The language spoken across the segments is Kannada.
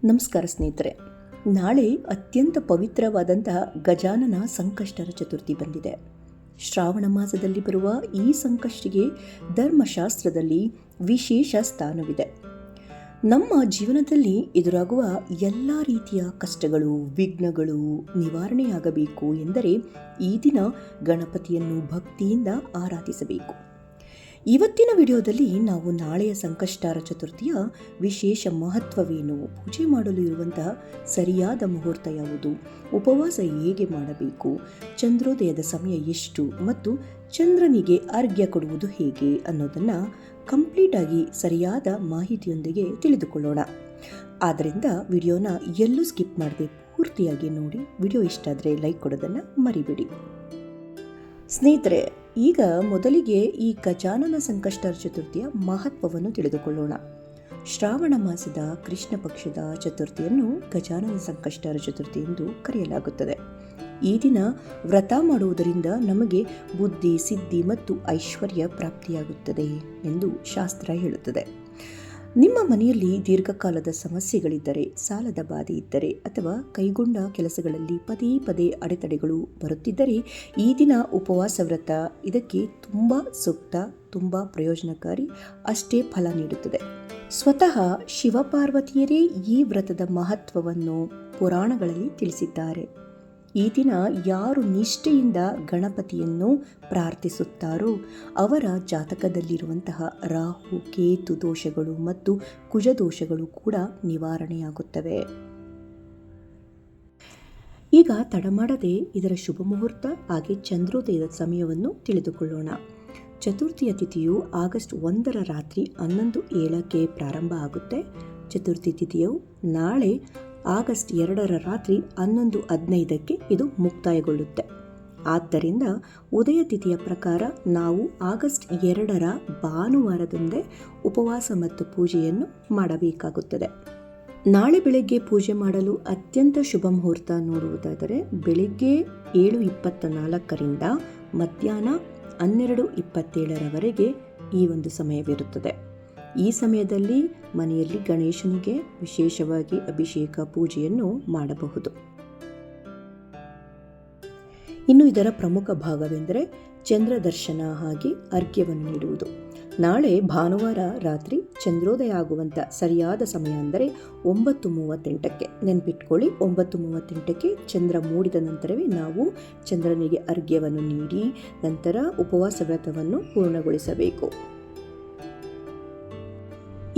ನಮಸ್ಕಾರ ಸ್ನೇಹಿತರೆ, ನಾಳೆ ಅತ್ಯಂತ ಪವಿತ್ರವಾದಂತಹ ಗಜಾನನ ಸಂಕಷ್ಟರ ಚತುರ್ಥಿ ಬಂದಿದೆ. ಶ್ರಾವಣ ಮಾಸದಲ್ಲಿ ಬರುವ ಈ ಸಂಕಷ್ಟಿಗೆ ಧರ್ಮಶಾಸ್ತ್ರದಲ್ಲಿ ವಿಶೇಷ ಸ್ಥಾನವಿದೆ. ನಮ್ಮ ಜೀವನದಲ್ಲಿ ಎದುರಾಗುವ ಎಲ್ಲ ರೀತಿಯ ಕಷ್ಟಗಳು, ವಿಘ್ನಗಳು ನಿವಾರಣೆಯಾಗಬೇಕು ಎಂದರೆ ಈ ದಿನ ಗಣಪತಿಯನ್ನು ಭಕ್ತಿಯಿಂದ ಆರಾಧಿಸಬೇಕು. ಇವತ್ತಿನ ವಿಡಿಯೋದಲ್ಲಿ ನಾವು ನಾಳೆಯ ಸಂಕಷ್ಟಾರ ಚತುರ್ಥಿಯ ವಿಶೇಷ ಮಹತ್ವವೇನು, ಪೂಜೆ ಮಾಡಲು ಇರುವಂತಹ ಸರಿಯಾದ ಮುಹೂರ್ತ ಯಾವುದು, ಉಪವಾಸ ಹೇಗೆ ಮಾಡಬೇಕು, ಚಂದ್ರೋದಯದ ಸಮಯ ಎಷ್ಟು ಮತ್ತು ಚಂದ್ರನಿಗೆ ಅರ್ಘ್ಯ ಕೊಡುವುದು ಹೇಗೆ ಅನ್ನೋದನ್ನು ಕಂಪ್ಲೀಟ್ ಆಗಿ ಸರಿಯಾದ ಮಾಹಿತಿಯೊಂದಿಗೆ ತಿಳಿದುಕೊಳ್ಳೋಣ. ಆದ್ದರಿಂದ ವಿಡಿಯೋನ ಎಲ್ಲೂ ಸ್ಕಿಪ್ ಮಾಡದೆ ಪೂರ್ತಿಯಾಗಿ ನೋಡಿ. ವಿಡಿಯೋ ಇಷ್ಟ ಆದರೆ ಲೈಕ್ ಕೊಡೋದನ್ನು ಮರಿಬೇಡಿ. ಸ್ನೇಹಿತರೆ, ಈಗ ಮೊದಲಿಗೆ ಈ ಗಜಾನನ ಸಂಕಷ್ಟರ ಚತುರ್ಥಿಯ ಮಹತ್ವವನ್ನು ತಿಳಿದುಕೊಳ್ಳೋಣ. ಶ್ರಾವಣ ಮಾಸದ ಕೃಷ್ಣ ಪಕ್ಷದ ಚತುರ್ಥಿಯನ್ನು ಗಜಾನನ ಸಂಕಷ್ಟರ ಚತುರ್ಥಿ ಎಂದು ಕರೆಯಲಾಗುತ್ತದೆ. ಈ ದಿನ ವ್ರತ ಮಾಡುವುದರಿಂದ ನಮಗೆ ಬುದ್ಧಿ, ಸಿದ್ಧಿ ಮತ್ತು ಐಶ್ವರ್ಯ ಪ್ರಾಪ್ತಿಯಾಗುತ್ತದೆ ಎಂದು ಶಾಸ್ತ್ರ ಹೇಳುತ್ತದೆ. ನಿಮ್ಮ ಮನೆಯಲ್ಲಿ ದೀರ್ಘಕಾಲದ ಸಮಸ್ಯೆಗಳಿದ್ದರೆ, ಸಾಲದ ಬಾಧೆ ಇದ್ದರೆ ಅಥವಾ ಕೈಗೊಂಡ ಕೆಲಸಗಳಲ್ಲಿ ಪದೇ ಪದೇ ಅಡೆತಡೆಗಳು ಬರುತ್ತಿದ್ದರೆ ಈ ದಿನ ಉಪವಾಸ ವ್ರತ ಇದಕ್ಕೆ ತುಂಬ ಸೂಕ್ತ, ತುಂಬ ಪ್ರಯೋಜನಕಾರಿ, ಅಷ್ಟೇ ಫಲ ನೀಡುತ್ತದೆ. ಸ್ವತಃ ಶಿವಪಾರ್ವತಿಯರೇ ಈ ವ್ರತದ ಮಹತ್ವವನ್ನು ಪುರಾಣಗಳಲ್ಲಿ ತಿಳಿಸಿದ್ದಾರೆ. ಈ ದಿನ ಯಾರು ನಿಷ್ಠೆಯಿಂದ ಗಣಪತಿಯನ್ನು ಪ್ರಾರ್ಥಿಸುತ್ತಾರೋ ಅವರ ಜಾತಕದಲ್ಲಿರುವಂತಹ ರಾಹು, ಕೇತು ದೋಷಗಳು ಮತ್ತು ಕುಜ ದೋಷಗಳು ಕೂಡ ನಿವಾರಣೆಯಾಗುತ್ತವೆ. ಈಗ ತಡ ಮಾಡದೆ ಇದರ ಶುಭ ಮುಹೂರ್ತ ಹಾಗೆ ಚಂದ್ರೋದಯದ ಸಮಯವನ್ನು ತಿಳಿದುಕೊಳ್ಳೋಣ. ಚತುರ್ಥಿಯ ತಿಥಿಯು ಆಗಸ್ಟ್ 1 ರಾತ್ರಿ 11:07 ಪ್ರಾರಂಭ ಆಗುತ್ತೆ. ಚತುರ್ಥಿ ತಿಥಿಯು ನಾಳೆ ಆಗಸ್ಟ್ 2 ರಾತ್ರಿ 11:15 ಇದು ಮುಕ್ತಾಯಗೊಳ್ಳುತ್ತೆ. ಆದ್ದರಿಂದ ಉದಯ ತಿಥಿಯ ಪ್ರಕಾರ ನಾವು ಆಗಸ್ಟ್ 2 ಭಾನುವಾರದಂದೇ ಉಪವಾಸ ಮತ್ತು ಪೂಜೆಯನ್ನು ಮಾಡಬೇಕಾಗುತ್ತದೆ. ನಾಳೆ ಬೆಳಗ್ಗೆ ಪೂಜೆ ಮಾಡಲು ಅತ್ಯಂತ ಶುಭ ಮುಹೂರ್ತ ನೋಡುವುದಾದರೆ ಬೆಳಗ್ಗೆ 7:24ರಿಂದ ಮಧ್ಯಾಹ್ನ 12:27 ಈ ಒಂದು ಸಮಯವಿರುತ್ತದೆ. ಈ ಸಮಯದಲ್ಲಿ ಮನೆಯಲ್ಲಿ ಗಣೇಶನಿಗೆ ವಿಶೇಷವಾಗಿ ಅಭಿಷೇಕ ಪೂಜೆಯನ್ನು ಮಾಡಬಹುದು. ಇನ್ನು ಇದರ ಪ್ರಮುಖ ಭಾಗವೆಂದರೆ ಚಂದ್ರ ದರ್ಶನ ಹಾಗೆ ಅರ್ಘ್ಯವನ್ನು ನೀಡುವುದು. ನಾಳೆ ಭಾನುವಾರ ರಾತ್ರಿ ಚಂದ್ರೋದಯ ಆಗುವಂಥ ಸರಿಯಾದ ಸಮಯ ಅಂದರೆ 9:38. ನೆನಪಿಟ್ಕೊಳ್ಳಿ, 9:38 ಚಂದ್ರ ಮೂಡಿದ ನಂತರವೇ ನಾವು ಚಂದ್ರನಿಗೆ ಅರ್ಘ್ಯವನ್ನು ನೀಡಿ ನಂತರ ಉಪವಾಸ ವ್ರತವನ್ನು ಪೂರ್ಣಗೊಳಿಸಬೇಕು.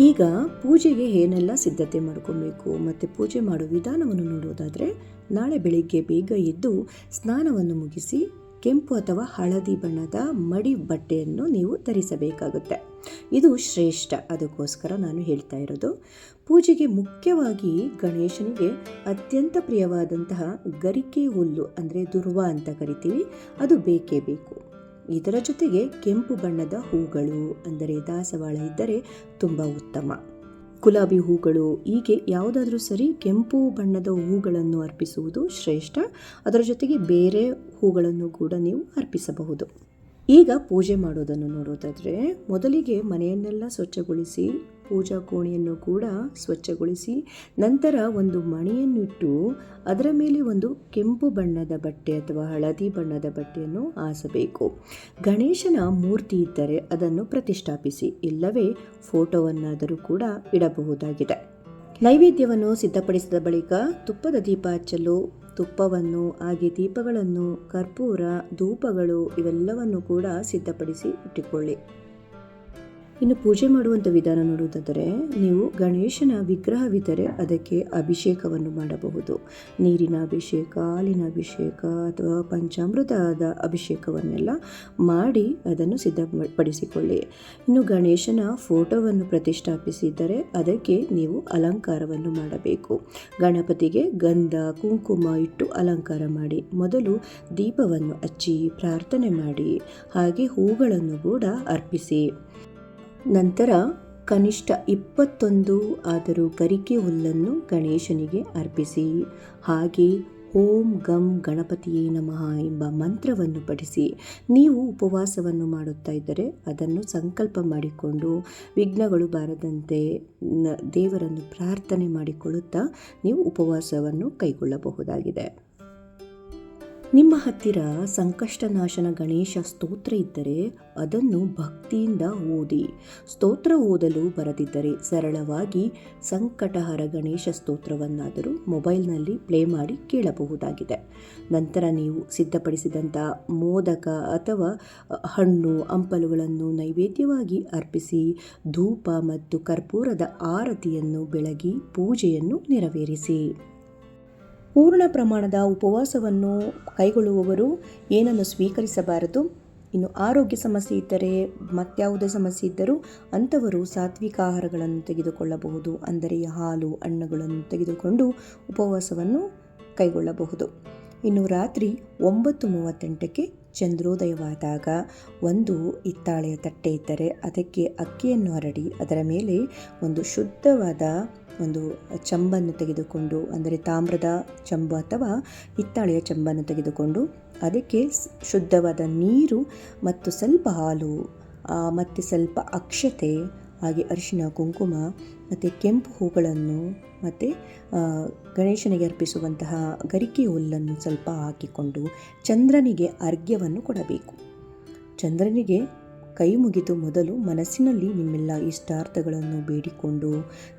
ಈಗ ಪೂಜೆಗೆ ಏನೆಲ್ಲ ಸಿದ್ಧತೆ ಮಾಡ್ಕೊಬೇಕು ಮತ್ತು ಪೂಜೆ ಮಾಡೋ ವಿಧಾನವನ್ನು ನೋಡೋದಾದರೆ, ನಾಳೆ ಬೆಳಿಗ್ಗೆ ಬೇಗ ಎದ್ದು ಸ್ನಾನವನ್ನು ಮುಗಿಸಿ ಕೆಂಪು ಅಥವಾ ಹಳದಿ ಬಣ್ಣದ ಮಡಿ ಬಟ್ಟೆಯನ್ನು ನೀವು ಧರಿಸಬೇಕಾಗುತ್ತೆ. ಇದು ಶ್ರೇಷ್ಠ, ಅದಕ್ಕೋಸ್ಕರ ನಾನು ಹೇಳ್ತಾ ಇರೋದು. ಪೂಜೆಗೆ ಮುಖ್ಯವಾಗಿ ಗಣೇಶನಿಗೆ ಅತ್ಯಂತ ಪ್ರಿಯವಾದಂತಹ ಗರಿಕೆ ಹುಲ್ಲು ಅಂದರೆ ದುರ್ವ ಅಂತ ಕರಿತೀವಿ, ಅದು ಬೇಕೇ ಬೇಕು. ಇದರ ಜೊತೆಗೆ ಕೆಂಪು ಬಣ್ಣದ ಹೂಗಳು ಅಂದರೆ ದಾಸವಾಳ ಇದ್ದರೆ ತುಂಬ ಉತ್ತಮ. ಗುಲಾಬಿ ಹೂಗಳು, ಹೀಗೆ ಯಾವುದಾದ್ರೂ ಸರಿ ಕೆಂಪು ಬಣ್ಣದ ಹೂಗಳನ್ನು ಅರ್ಪಿಸುವುದು ಶ್ರೇಷ್ಠ. ಅದರ ಜೊತೆಗೆ ಬೇರೆ ಹೂಗಳನ್ನು ಕೂಡ ನೀವು ಅರ್ಪಿಸಬಹುದು. ಈಗ ಪೂಜೆ ಮಾಡೋದನ್ನು ನೋಡೋದಾದರೆ ಮೊದಲಿಗೆ ಮನೆಯನ್ನೆಲ್ಲ ಸ್ವಚ್ಛಗೊಳಿಸಿ ಪೂಜಾ ಕೋಣೆಯನ್ನು ಕೂಡ ಸ್ವಚ್ಛಗೊಳಿಸಿ ನಂತರ ಒಂದು ಮಣೆಯನ್ನಿಟ್ಟು ಅದರ ಮೇಲೆ ಒಂದು ಕೆಂಪು ಬಣ್ಣದ ಬಟ್ಟೆ ಅಥವಾ ಹಳದಿ ಬಣ್ಣದ ಬಟ್ಟೆಯನ್ನು ಹಾಸಬೇಕು. ಗಣೇಶನ ಮೂರ್ತಿ ಇದ್ದರೆ ಅದನ್ನು ಪ್ರತಿಷ್ಠಾಪಿಸಿ, ಇಲ್ಲವೇ ಫೋಟೋವನ್ನಾದರೂ ಕೂಡ ಇಡಬಹುದಾಗಿದೆ. ನೈವೇದ್ಯವನ್ನು ಸಿದ್ಧಪಡಿಸಿದ ಬಳಿಕ ತುಪ್ಪದ ದೀಪ ಹಚ್ಚಲು ತುಪ್ಪವನ್ನು ಹಾಗೆ ದೀಪಗಳನ್ನು, ಕರ್ಪೂರ, ಧೂಪಗಳು ಇವೆಲ್ಲವನ್ನು ಕೂಡ ಸಿದ್ಧಪಡಿಸಿ ಇಟ್ಟುಕೊಳ್ಳಿ. ಇನ್ನು ಪೂಜೆ ಮಾಡುವಂಥ ವಿಧಾನ ನೋಡುವುದಾದರೆ, ನೀವು ಗಣೇಶನ ವಿಗ್ರಹವಿದ್ದರೆ ಅದಕ್ಕೆ ಅಭಿಷೇಕವನ್ನು ಮಾಡಬಹುದು. ನೀರಿನ ಅಭಿಷೇಕ, ಹಾಲಿನ ಅಭಿಷೇಕ ಅಥವಾ ಪಂಚಾಮೃತದ ಅಭಿಷೇಕವನ್ನೆಲ್ಲ ಮಾಡಿ ಅದನ್ನು ಸಿದ್ಧಪಡಿಸಿಕೊಳ್ಳಿ. ಇನ್ನು ಗಣೇಶನ ಫೋಟೋವನ್ನು ಪ್ರತಿಷ್ಠಾಪಿಸಿದರೆ ಅದಕ್ಕೆ ನೀವು ಅಲಂಕಾರವನ್ನು ಮಾಡಬೇಕು. ಗಣಪತಿಗೆ ಗಂಧ, ಕುಂಕುಮ ಇಟ್ಟು ಅಲಂಕಾರ ಮಾಡಿ. ಮೊದಲು ದೀಪವನ್ನು ಹಚ್ಚಿ ಪ್ರಾರ್ಥನೆ ಮಾಡಿ, ಹಾಗೆ ಹೂಗಳನ್ನು ಕೂಡ ಅರ್ಪಿಸಿ. ನಂತರ ಕನಿಷ್ಠ 21 ಆದರೂ ಗರಿಕೆ ಹುಲ್ಲನ್ನು ಗಣೇಶನಿಗೆ ಅರ್ಪಿಸಿ. ಹಾಗೆ ಓಂ ಗಂ ಗಣಪತಿಯೇ ನಮಃ ಎಂಬ ಮಂತ್ರವನ್ನು ಪಠಿಸಿ ನೀವು ಉಪವಾಸವನ್ನು ಮಾಡುತ್ತಾ ಇದ್ದರೆ ಅದನ್ನು ಸಂಕಲ್ಪ ಮಾಡಿಕೊಂಡು ವಿಘ್ನಗಳು ಬಾರದಂತೆ ದೇವರನ್ನು ಪ್ರಾರ್ಥನೆ ಮಾಡಿಕೊಳ್ಳುತ್ತಾ ನೀವು ಉಪವಾಸವನ್ನು ಕೈಗೊಳ್ಳಬಹುದಾಗಿದೆ. ನಿಮ್ಮ ಹತ್ತಿರ ಸಂಕಷ್ಟನಾಶನ ಗಣೇಶ ಸ್ತೋತ್ರ ಇದ್ದರೆ ಅದನ್ನು ಭಕ್ತಿಯಿಂದ ಓದಿ. ಸ್ತೋತ್ರ ಓದಲು ಬರದಿದ್ದರೆ ಸರಳವಾಗಿ ಸಂಕಟಹರ ಗಣೇಶ ಸ್ತೋತ್ರವನ್ನಾದರೂ ಮೊಬೈಲ್ನಲ್ಲಿ ಪ್ಲೇ ಮಾಡಿ ಕೇಳಬಹುದಾಗಿದೆ. ನಂತರ ನೀವು ಸಿದ್ಧಪಡಿಸಿದಂಥ ಮೋದಕ ಅಥವಾ ಹಣ್ಣು ಹಂಪಲುಗಳನ್ನು ನೈವೇದ್ಯವಾಗಿ ಅರ್ಪಿಸಿ ಧೂಪ ಮತ್ತು ಕರ್ಪೂರದ ಆರತಿಯನ್ನು ಬೆಳಗಿ ಪೂಜೆಯನ್ನು ನೆರವೇರಿಸಿ. ಪೂರ್ಣ ಪ್ರಮಾಣದ ಉಪವಾಸವನ್ನು ಕೈಗೊಳ್ಳುವವರು ಏನನ್ನು ಸ್ವೀಕರಿಸಬಾರದು. ಇನ್ನು ಆರೋಗ್ಯ ಸಮಸ್ಯೆ ಇದ್ದರೆ ಮತ್ಯಾವುದೇ ಸಮಸ್ಯೆ ಇದ್ದರೂ ಅಂಥವರು ಸಾತ್ವಿಕ ಆಹಾರಗಳನ್ನು ತೆಗೆದುಕೊಳ್ಳಬಹುದು. ಅಂದರೆ ಹಾಲು ಹಣ್ಣುಗಳನ್ನು ತೆಗೆದುಕೊಂಡು ಉಪವಾಸವನ್ನು ಕೈಗೊಳ್ಳಬಹುದು. ಇನ್ನು ರಾತ್ರಿ 9:38ಕ್ಕೆ ಚಂದ್ರೋದಯವಾದಾಗ ಒಂದು ಹಿತ್ತಾಳೆಯ ತಟ್ಟೆ ಇದ್ದರೆ ಅದಕ್ಕೆ ಅಕ್ಕಿಯನ್ನು ಹರಡಿ ಅದರ ಮೇಲೆ ಒಂದು ಶುದ್ಧವಾದ ಒಂದು ಚಂಬನ್ನು ತೆಗೆದುಕೊಂಡು, ಅಂದರೆ ತಾಮ್ರದ ಚಂಬು ಅಥವಾ ಹಿತ್ತಾಳೆಯ ಚಂಬನ್ನು ತೆಗೆದುಕೊಂಡು ಅದಕ್ಕೆ ಶುದ್ಧವಾದ ನೀರು ಮತ್ತು ಸ್ವಲ್ಪ ಹಾಲು ಮತ್ತು ಸ್ವಲ್ಪ ಅಕ್ಷತೆ, ಹಾಗೆ ಅರಿಶಿನ ಕುಂಕುಮ ಮತ್ತು ಕೆಂಪು ಹೂಗಳನ್ನು ಮತ್ತು ಗಣೇಶನಿಗೆ ಅರ್ಪಿಸುವಂತಹ ಗರಿಕೆ ಹುಲ್ಲನ್ನು ಸ್ವಲ್ಪ ಹಾಕಿಕೊಂಡು ಚಂದ್ರನಿಗೆ ಅರ್ಘ್ಯವನ್ನು ಕೊಡಬೇಕು. ಚಂದ್ರನಿಗೆ ಕೈ ಮುಗಿದು ಮೊದಲು ಮನಸ್ಸಿನಲ್ಲಿ ನಿಮ್ಮೆಲ್ಲ ಇಷ್ಟಾರ್ಥಗಳನ್ನು ಬೇಡಿಕೊಂಡು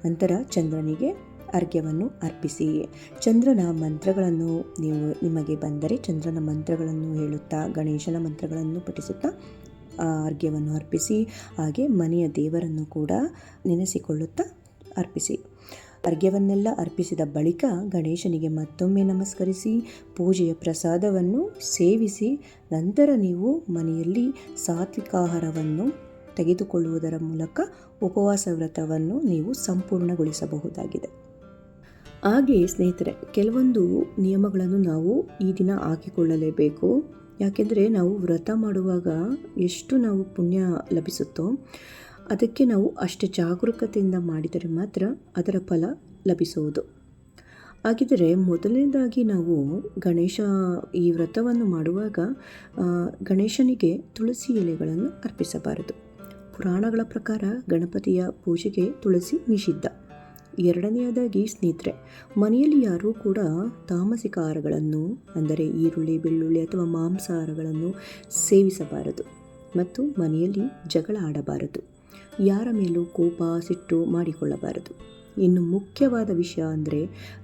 ನಂತರ ಚಂದ್ರನಿಗೆ ಅರ್ಘ್ಯವನ್ನು ಅರ್ಪಿಸಿ. ಚಂದ್ರನ ಮಂತ್ರಗಳನ್ನು ನಿಮಗೆ ಬಂದರೆ ಚಂದ್ರನ ಮಂತ್ರಗಳನ್ನು ಹೇಳುತ್ತಾ ಗಣೇಶನ ಮಂತ್ರಗಳನ್ನು ಪಠಿಸುತ್ತಾ ಅರ್ಘ್ಯವನ್ನು ಅರ್ಪಿಸಿ. ಹಾಗೆ ಮನೆಯ ದೇವರನ್ನು ಕೂಡ ನೆನೆಸಿಕೊಳ್ಳುತ್ತಾ ಅರ್ಪಿಸಿ. ಅರ್ಘ್ಯವನ್ನೆಲ್ಲ ಅರ್ಪಿಸಿದ ಬಳಿಕ ಗಣೇಶನಿಗೆ ಮತ್ತೊಮ್ಮೆ ನಮಸ್ಕರಿಸಿ ಪೂಜೆಯ ಪ್ರಸಾದವನ್ನು ಸೇವಿಸಿ ನಂತರ ನೀವು ಮನೆಯಲ್ಲಿ ಸಾತ್ವಿಕ ಆಹಾರವನ್ನು ತೆಗೆದುಕೊಳ್ಳುವುದರ ಮೂಲಕ ಉಪವಾಸ ವ್ರತವನ್ನು ನೀವು ಸಂಪೂರ್ಣಗೊಳಿಸಬಹುದಾಗಿದೆ. ಹಾಗೆ ಸ್ನೇಹಿತರೆ, ಕೆಲವೊಂದು ನಿಯಮಗಳನ್ನು ನಾವು ಈ ದಿನ ಹಾಕಿಕೊಳ್ಳಲೇಬೇಕು. ಯಾಕೆಂದರೆ ನಾವು ವ್ರತ ಮಾಡುವಾಗ ಎಷ್ಟು ನಾವು ಪುಣ್ಯ ಲಭಿಸುತ್ತೋ ಅದಕ್ಕೆ ನಾವು ಅಷ್ಟು ಜಾಗರೂಕತೆಯಿಂದ ಮಾಡಿದರೆ ಮಾತ್ರ ಅದರ ಫಲ ಲಭಿಸುವುದು. ಹಾಗಿದ್ದರೆ ಮೊದಲನೇದಾಗಿ ನಾವು ಈ ವ್ರತವನ್ನು ಮಾಡುವಾಗ ಗಣೇಶನಿಗೆ ತುಳಸಿ ಎಲೆಗಳನ್ನು ಅರ್ಪಿಸಬಾರದು. ಪುರಾಣಗಳ ಪ್ರಕಾರ ಗಣಪತಿಯ ಪೂಜೆಗೆ ತುಳಸಿ ನಿಷಿದ್ಧ. ಎರಡನೆಯದಾಗಿ ಸ್ನೇಹಿತರೆ, ಮನೆಯಲ್ಲಿ ಯಾರೂ ಕೂಡ ತಾಮಸಿಕ ಆಹಾರಗಳನ್ನು ಅಂದರೆ ಈರುಳ್ಳಿ ಬೆಳ್ಳುಳ್ಳಿ ಅಥವಾ ಮಾಂಸಾಹಾರಗಳನ್ನು ಸೇವಿಸಬಾರದು ಮತ್ತು ಮನೆಯಲ್ಲಿ ಜಗಳ ಆಡಬಾರದು. ಯಾರ ಮೇಲೂ ಕೋಪ ಸಿಟ್ಟು ಮಾಡಿಕೊಳ್ಳಬಾರದು. ಇನ್ನು ಮುಖ್ಯವಾದ ವಿಷಯ ಅಂದರೆ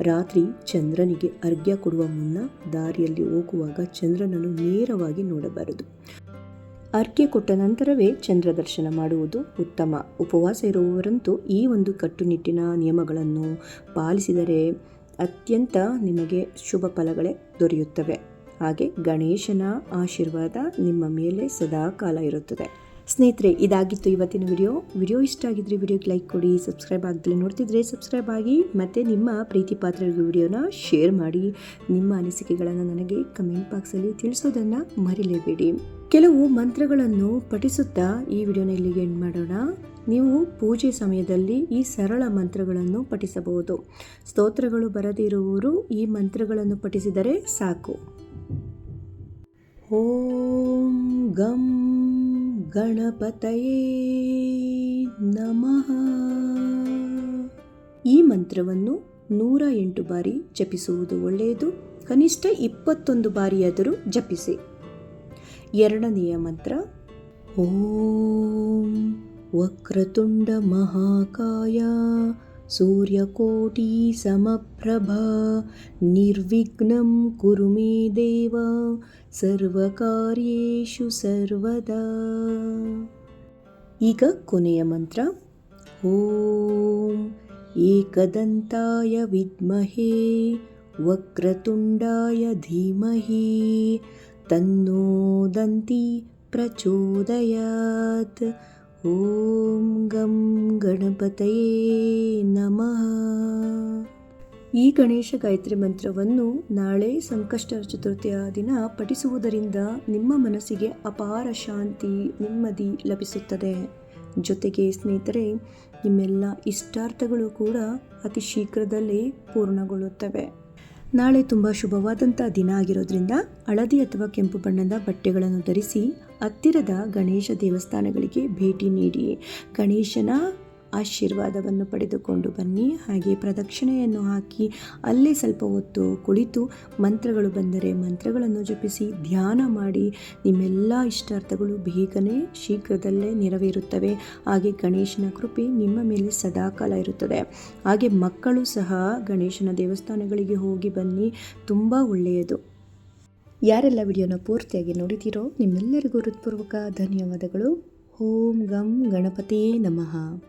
ರಾತ್ರಿ ಚಂದ್ರನಿಗೆ ಅರ್ಘ್ಯ ಕೊಡುವ ಮುನ್ನ ದಾರಿಯಲ್ಲಿ ಹೋಗುವಾಗ ಚಂದ್ರನನ್ನು ನೇರವಾಗಿ ನೋಡಬಾರದು. ಅರ್ಘ್ಯ ಕೊಟ್ಟ ನಂತರವೇ ಚಂದ್ರ ದರ್ಶನ ಮಾಡುವುದು ಉತ್ತಮ. ಉಪವಾಸ ಇರುವವರಂತೂ ಈ ಒಂದು ಕಟ್ಟುನಿಟ್ಟಿನ ನಿಯಮಗಳನ್ನು ಪಾಲಿಸಿದರೆ ಅತ್ಯಂತ ನಿಮಗೆ ಶುಭ ಫಲಗಳೇ ದೊರೆಯುತ್ತವೆ. ಹಾಗೆ ಗಣೇಶನ ಆಶೀರ್ವಾದ ನಿಮ್ಮ ಮೇಲೆ ಸದಾಕಾಲ ಇರುತ್ತದೆ. ಸ್ನೇಹಿತರೆ, ಇದಾಗಿತ್ತು ಇವತ್ತಿನ ವಿಡಿಯೋ ಇಷ್ಟ ಆಗಿದ್ರೆ ವಿಡಿಯೋಗೆ ಲೈಕ್ ಕೊಡಿ. ಸಬ್ಸ್ಕ್ರೈಬ್ ಆಗದಲ್ಲೇ ನೋಡ್ತಿದ್ರೆ ಸಬ್ಸ್ಕ್ರೈಬ್ ಆಗಿ ಮತ್ತು ನಿಮ್ಮ ಪ್ರೀತಿ ಪಾತ್ರರಿಗೆ ವಿಡಿಯೋನ ಶೇರ್ ಮಾಡಿ. ನಿಮ್ಮ ಅನಿಸಿಕೆಗಳನ್ನು ನನಗೆ ಕಮೆಂಟ್ ಬಾಕ್ಸಲ್ಲಿ ತಿಳಿಸೋದನ್ನು ಮರಿಲೇಬೇಡಿ. ಕೆಲವು ಮಂತ್ರಗಳನ್ನು ಪಠಿಸುತ್ತಾ ಈ ವಿಡಿಯೋನ ಇಲ್ಲಿಗೆ ಎಂಡ್ ಮಾಡೋಣ. ನೀವು ಪೂಜೆ ಸಮಯದಲ್ಲಿ ಈ ಸರಳ ಮಂತ್ರಗಳನ್ನು ಪಠಿಸಬಹುದು. ಸ್ತೋತ್ರಗಳು ಬರದಿರುವವರು ಈ ಮಂತ್ರಗಳನ್ನು ಪಠಿಸಿದರೆ ಸಾಕು. ಓಂ ಗಂ ಗಣಪತಯೇ ನಮಃ. ಈ ಮಂತ್ರವನ್ನು 108 ಬಾರಿ ಜಪಿಸುವುದು ಒಳ್ಳೆಯದು. ಕನಿಷ್ಠ 21 ಬಾರಿಯಾದರೂ ಜಪಿಸಿ. ಎರಡನೆಯ ಮಂತ್ರ ಓಂ ವಕ್ರತುಂಡ ಮಹಾಕಾಯ ಸೂರ್ಯಕೋಟಿ ಸಮಪ್ರಭಾ ನಿರ್ವಿಘ್ನಂ ಕುರು ಮೇ ದೇವ ಸರ್ವಕಾರ್ಯೇಷು ಸರ್ವದಾ. ಈಗ ಕೊನೆಯ ಮಂತ್ರ ಓಂ ಏಕದಂತಾಯ ವಿದ್ಮಹೇ ವಕ್ರತುಂಡಾಯ ಧೀಮಹಿ ತನ್ನೋ ದಂತಿ ಪ್ರಚೋದಯಾತ್. ಓಂ ಗಂ ಗಣಪತಯೇ ನಮಃ. ಈ ಗಣೇಶ ಗಾಯತ್ರಿ ಮಂತ್ರವನ್ನು ನಾಳೆ ಸಂಕಷ್ಟ ಚತುರ್ಥಿಯ ದಿನ ಪಠಿಸುವುದರಿಂದ ನಿಮ್ಮ ಮನಸ್ಸಿಗೆ ಅಪಾರ ಶಾಂತಿ ನೆಮ್ಮದಿ ಲಭಿಸುತ್ತದೆ. ಜೊತೆಗೆ ಸ್ನೇಹಿತರೆ, ನಿಮ್ಮೆಲ್ಲ ಇಷ್ಟಾರ್ಥಗಳು ಕೂಡ ಅತಿ ಶೀಘ್ರದಲ್ಲೇ ಪೂರ್ಣಗೊಳ್ಳುತ್ತವೆ. ನಾಳೆ ತುಂಬ ಶುಭವಾದಂಥ ದಿನ ಆಗಿರೋದ್ರಿಂದ ಹಳದಿ ಅಥವಾ ಕೆಂಪು ಬಣ್ಣದ ಬಟ್ಟೆಗಳನ್ನು ಧರಿಸಿ ಹತ್ತಿರದ ಗಣೇಶ ದೇವಸ್ಥಾನಗಳಿಗೆ ಭೇಟಿ ನೀಡಿ ಗಣೇಶನ ಆಶೀರ್ವಾದವನ್ನು ಪಡೆದುಕೊಂಡು ಬನ್ನಿ. ಹಾಗೆ ಪ್ರದಕ್ಷಿಣೆಯನ್ನು ಹಾಕಿ ಅಲ್ಲೇ ಸ್ವಲ್ಪ ಹೊತ್ತು ಕುಳಿತು ಮಂತ್ರಗಳು ಬಂದರೆ ಮಂತ್ರಗಳನ್ನು ಜಪಿಸಿ ಧ್ಯಾನ ಮಾಡಿ ನಿಮ್ಮೆಲ್ಲ ಇಷ್ಟಾರ್ಥಗಳು ಬೇಗನೆ ಶೀಘ್ರದಲ್ಲೇ ನೆರವೇರುತ್ತವೆ. ಹಾಗೆ ಗಣೇಶನ ಕೃಪೆ ನಿಮ್ಮ ಮೇಲೆ ಸದಾಕಾಲ ಇರುತ್ತದೆ. ಹಾಗೆ ಮಕ್ಕಳು ಸಹ ಗಣೇಶನ ದೇವಸ್ಥಾನಗಳಿಗೆ ಹೋಗಿ ಬನ್ನಿ, ತುಂಬ ಒಳ್ಳೆಯದು. ಯಾರೆಲ್ಲ ವಿಡಿಯೋನ ಪೂರ್ತಿಯಾಗಿ ನೋಡಿದ್ದೀರೋ ನಿಮ್ಮೆಲ್ಲರಿಗೂ ಹೃತ್ಪೂರ್ವಕ ಧನ್ಯವಾದಗಳು. ಓಂ ಗಂ ಗಣಪತಿಯೇ ನಮಃ.